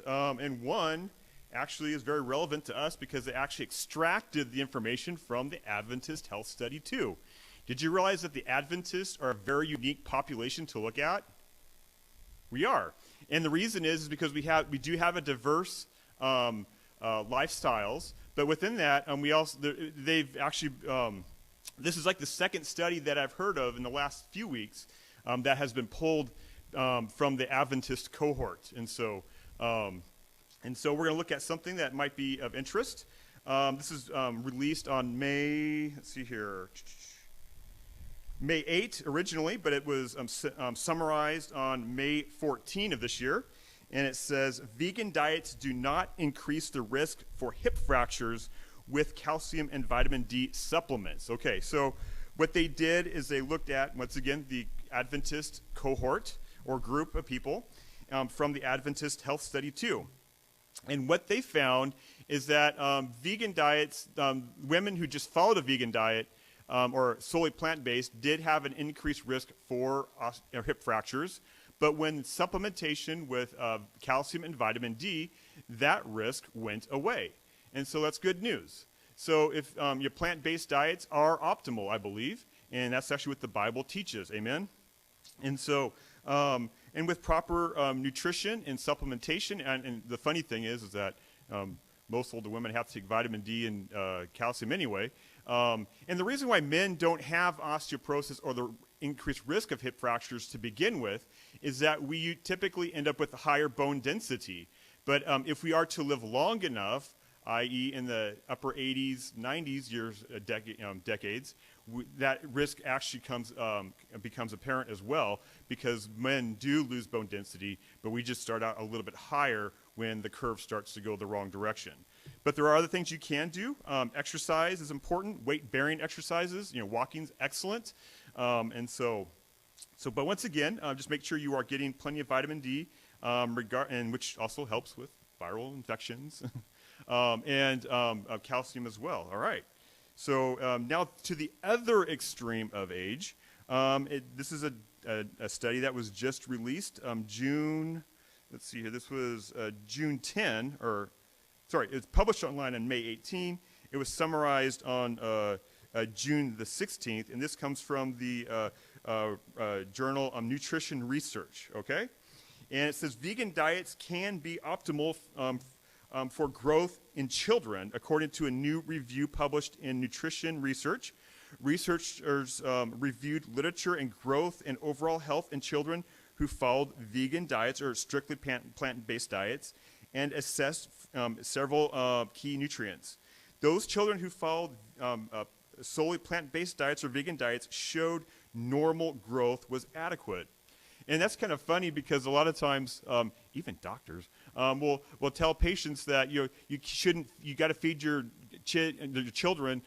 and one actually is very relevant to us because it actually extracted the information from the Adventist Health Study too. Did you realize that the Adventists are a very unique population to look at? We are. And the reason is because we do have a diverse lifestyles, but within that, they've actually, this is like the second study that I've heard of in the last few weeks that has been pulled from the Adventist cohort. And so we're going to look at something that might be of interest. This is released on May 8 originally, but it was summarized on May 14 of this year. And it says, vegan diets do not increase the risk for hip fractures with calcium and vitamin D supplements. Okay, so what they did is they looked at, once again, the Adventist cohort or group of people from the Adventist Health Study 2. And what they found is that vegan diets, women who just followed a vegan diet or solely plant-based did have an increased risk for hip fractures. But when supplementation with calcium and vitamin D, that risk went away. And so that's good news. So if your plant-based diets are optimal, I believe, and that's actually what the Bible teaches, amen? And so, and with proper nutrition and supplementation, and the funny thing is that most older women have to take vitamin D and calcium anyway. And the reason why men don't have osteoporosis or the increased risk of hip fractures to begin with is that we typically end up with a higher bone density. But if we are to live long enough, i.e. in the upper 80s, 90s years, decades, that risk actually becomes apparent as well because men do lose bone density, but we just start out a little bit higher when the curve starts to go the wrong direction. But there are other things you can do. Exercise is important. Weight-bearing exercises, walking's excellent. But once again, just make sure you are getting plenty of vitamin D, and which also helps with viral infections, and calcium as well. All right. So now to the other extreme of age. This is a study that was just released June. Let's see here. This was June 10, it's published online on May 18. It was summarized on June the 16th, and this comes from the journal Nutrition Research, okay? And it says vegan diets can be optimal for growth in children, according to a new review published in Nutrition Research. Researchers reviewed literature and growth and overall health in children who followed vegan diets or strictly plant-based diets and assessed several key nutrients. Those children who followed solely plant-based diets or vegan diets showed normal growth was adequate. And that's kind of funny because a lot of times, even doctors will tell patients that you got to feed your children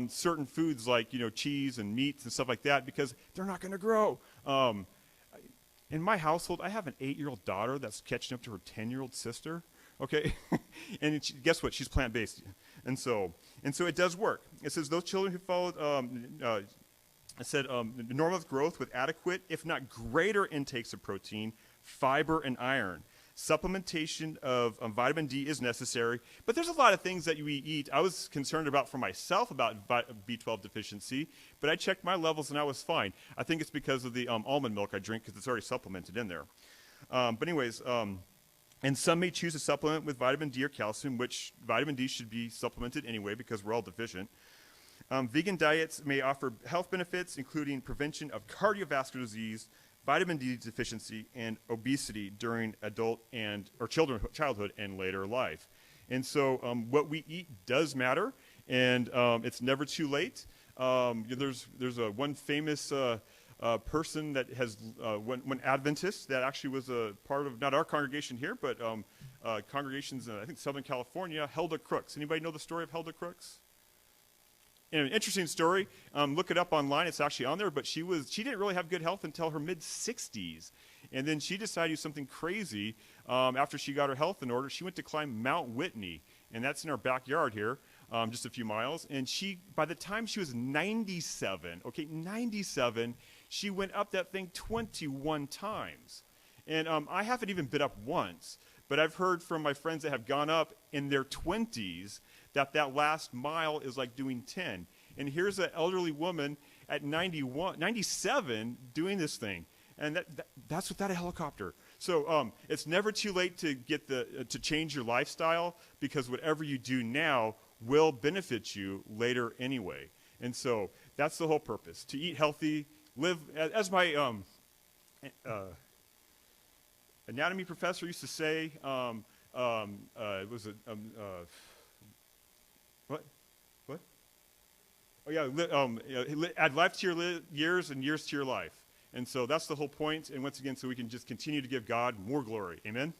certain foods like cheese and meats and stuff like that because they're not going to grow. In my household, I have an 8-year-old daughter that's catching up to her 10-year-old sister. Okay, and guess what? She's plant-based, and so it does work. It says those children who followed. Normal growth with adequate, if not greater, intakes of protein, fiber, and iron. Supplementation of vitamin D is necessary, but there's a lot of things that we eat. I was concerned about for myself about B12 deficiency, but I checked my levels and I was fine. I think it's because of the almond milk I drink because it's already supplemented in there. But anyways, and some may choose to supplement with vitamin D or calcium, which vitamin D should be supplemented anyway because we're all deficient. Vegan diets may offer health benefits, including prevention of cardiovascular disease, vitamin D deficiency, and obesity during childhood and later life. And so what we eat does matter, and it's never too late. There's one famous person that has one Adventist that actually was a part of not our congregation here, but congregations in I think Southern California. Hilda Crooks. Anybody know the story of Hilda Crooks? And an interesting story. Look it up online. It's actually on there. But she didn't really have good health until her mid-60s, and then she decided to do something crazy. After she got her health in order, she went to climb Mount Whitney, and that's in our backyard here, just a few miles. And by the time she was 97, she went up that thing 21 times. And I haven't even been up once. But I've heard from my friends that have gone up in their 20s that last mile is like doing 10. And here's an elderly woman at 97 doing this thing. And that's without a helicopter. So it's never too late to get to change your lifestyle, because whatever you do now will benefit you later anyway. And so that's the whole purpose, to eat healthy, live, as my anatomy professor used to say, it was what? Oh yeah, add life to your years and years to your life. And so that's the whole point. And once again, so we can just continue to give God more glory. Amen?